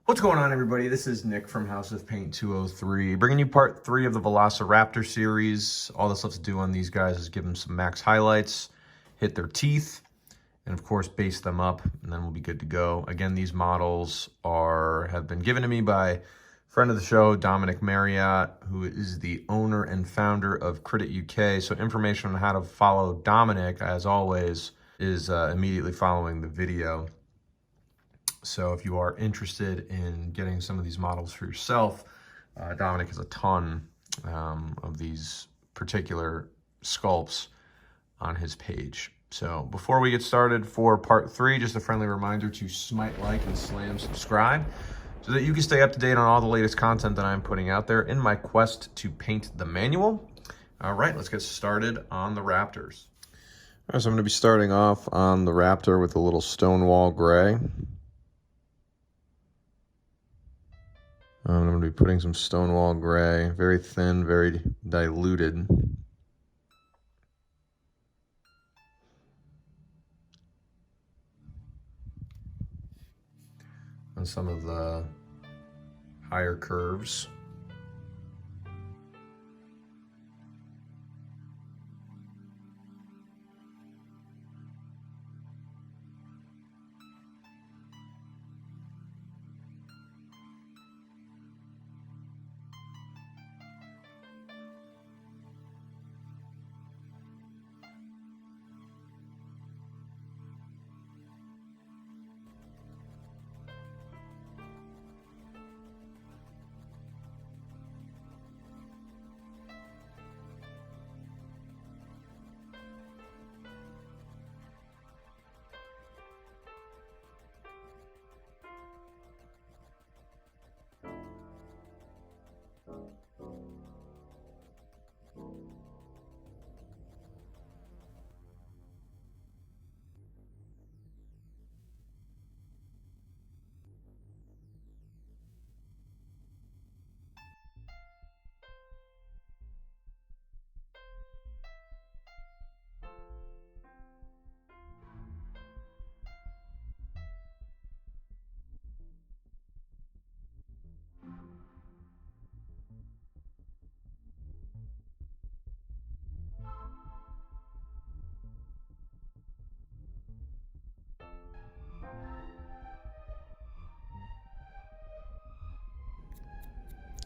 What's going on, everybody? This is Nick from House of Paint 203, bringing you part 3 of the Velociraptor series. All that's left to do on these guys is give them some max highlights, hit their teeth, and of course base them up, and then we'll be good to go. Again, these models have been given to me by a friend of the show, Dominic Marriott, who is the owner and founder of CrititUK. So information on how to follow Dominic, as always, is immediately following the video. So if you are interested in getting some of these models for yourself, Dominic has a ton of these particular sculpts on his page. So before we get started for part 3, just a friendly reminder to smite like and slam subscribe so that you can stay up to date on all the latest content that I'm putting out there in my quest to paint the manual. All right, let's get started on the Raptors. All right, so I'm going to be starting off on the Raptor with a little Stonewall Grey. I'm going to be putting some Stonewall Grey, very thin, very diluted. On some of the higher curves.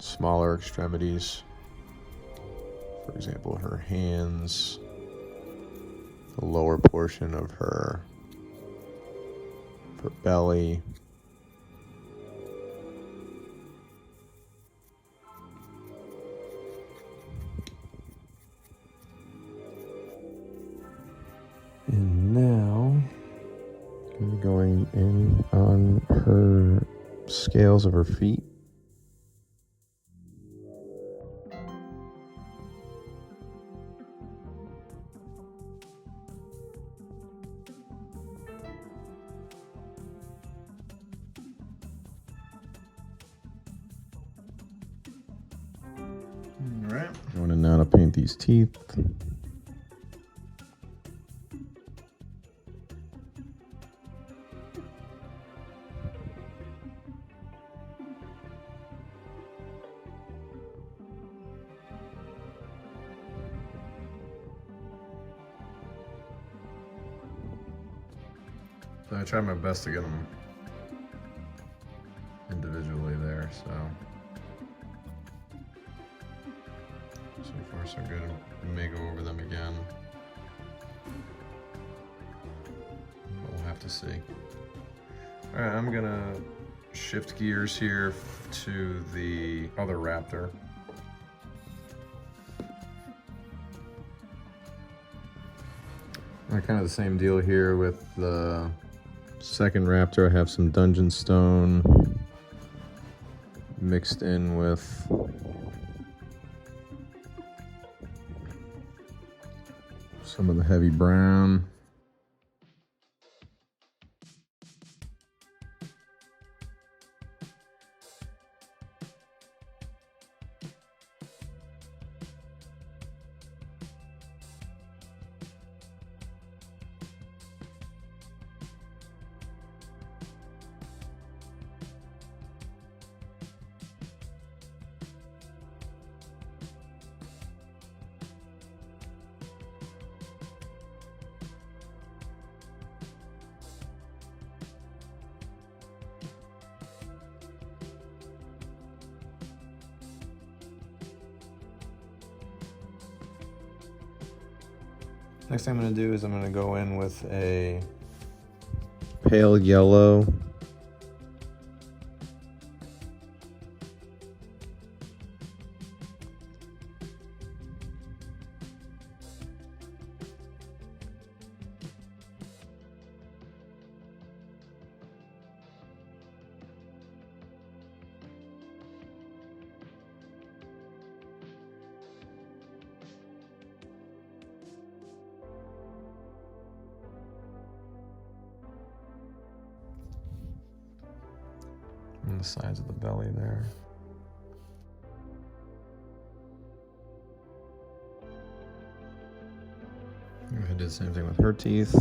Smaller extremities, for example, her hands, the lower portion of her belly. And now I'm going in on her scales of her feet. All right. I want to now paint these teeth. So I try my best to get them individually there, so far so good. We may go over them again. We'll have to see. All right, I'm gonna shift gears here to the other Raptor. Kind of the same deal here with the second Raptor. I have some Dungeon Stone mixed in with some of the heavy brown. Next thing I'm gonna do is I'm gonna go in with a pale yellow. On the sides of the belly there. I did the same thing with her teeth.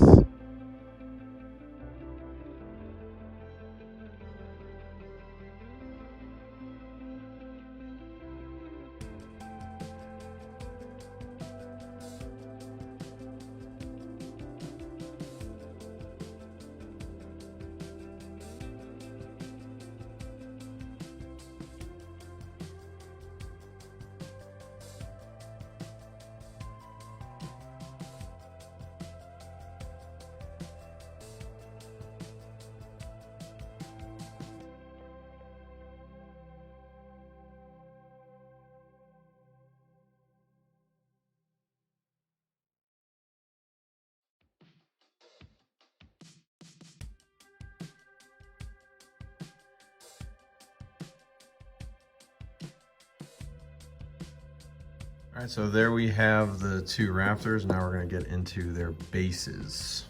All right, so there we have the two raptors. Now we're gonna get into their bases.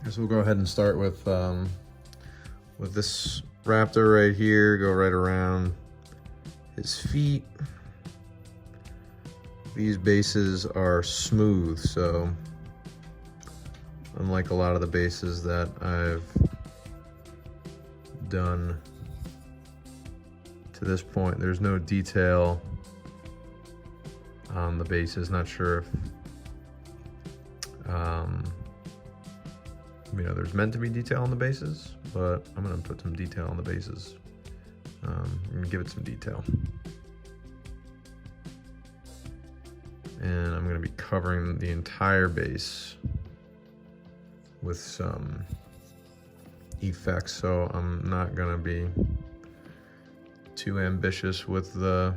So we'll go ahead and start with this raptor right here. Go right around his feet. These bases are smooth, so unlike a lot of the bases that I've done to this point, there's no detail on the bases. Not sure if you know, there's meant to be detail on the bases, but I'm gonna put some detail on the bases. I'm gonna give it some detail. And I'm gonna be covering the entire base with some effects, so I'm not gonna be too ambitious with the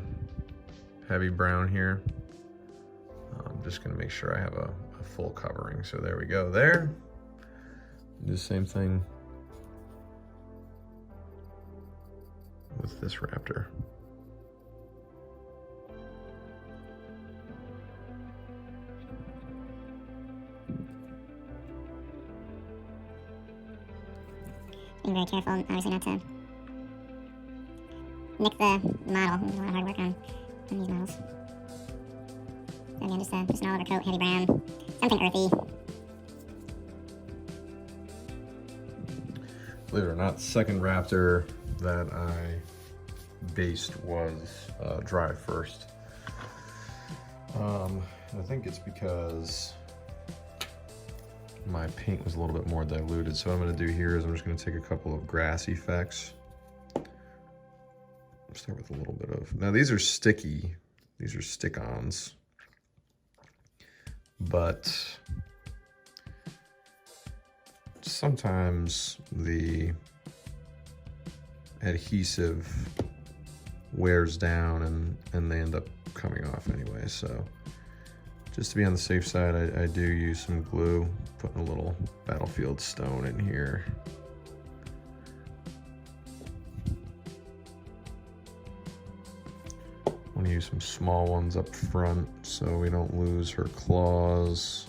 heavy brown here. I'm just gonna make sure I have a full covering. So there we go there. Do the same thing with this raptor. Being very careful, obviously not to nick the model. There's a lot of hard work on these models. So again, just an all over coat, heavy brown, something earthy. Believe it or not, the second raptor that I based was dry first. I think it's because my paint was a little bit more diluted. So what I'm gonna do here is I'm just gonna take a couple of grass effects. Start with a little bit of, now these are sticky, these are stick-ons, but sometimes the adhesive wears down and they end up coming off anyway. So just to be on the safe side, I do use some glue, putting a little battlefield stone in here. I want to use some small ones up front so we don't lose her claws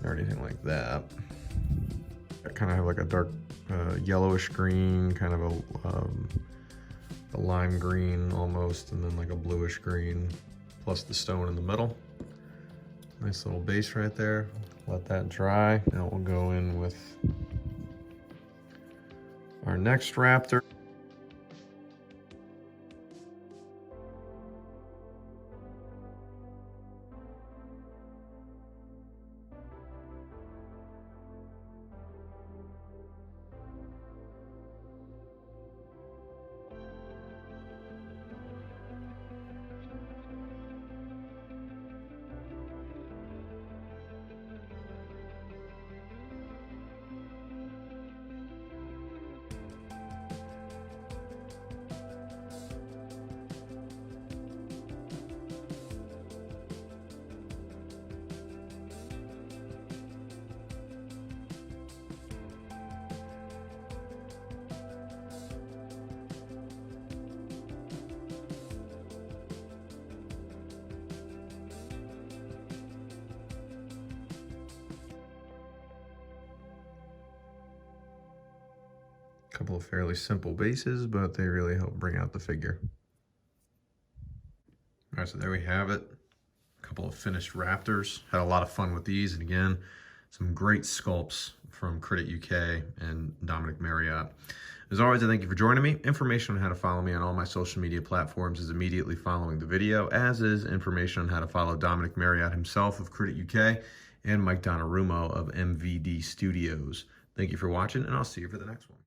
or anything like that. I kind of have like a dark yellowish green, kind of a lime green almost, and then like a bluish green, plus the stone in the middle. Nice little base right there. Let that dry. Now we'll go in with our next raptor. A couple of fairly simple bases, but they really help bring out the figure. All right, so there we have it. A couple of finished Raptors. Had a lot of fun with these, and again, some great sculpts from CrititUK and Dominic Marriott. As always, I thank you for joining me. Information on how to follow me on all my social media platforms is immediately following the video, as is information on how to follow Dominic Marriott himself of CrititUK and Mike Donnarumma of MVD Studios. Thank you for watching, and I'll see you for the next one.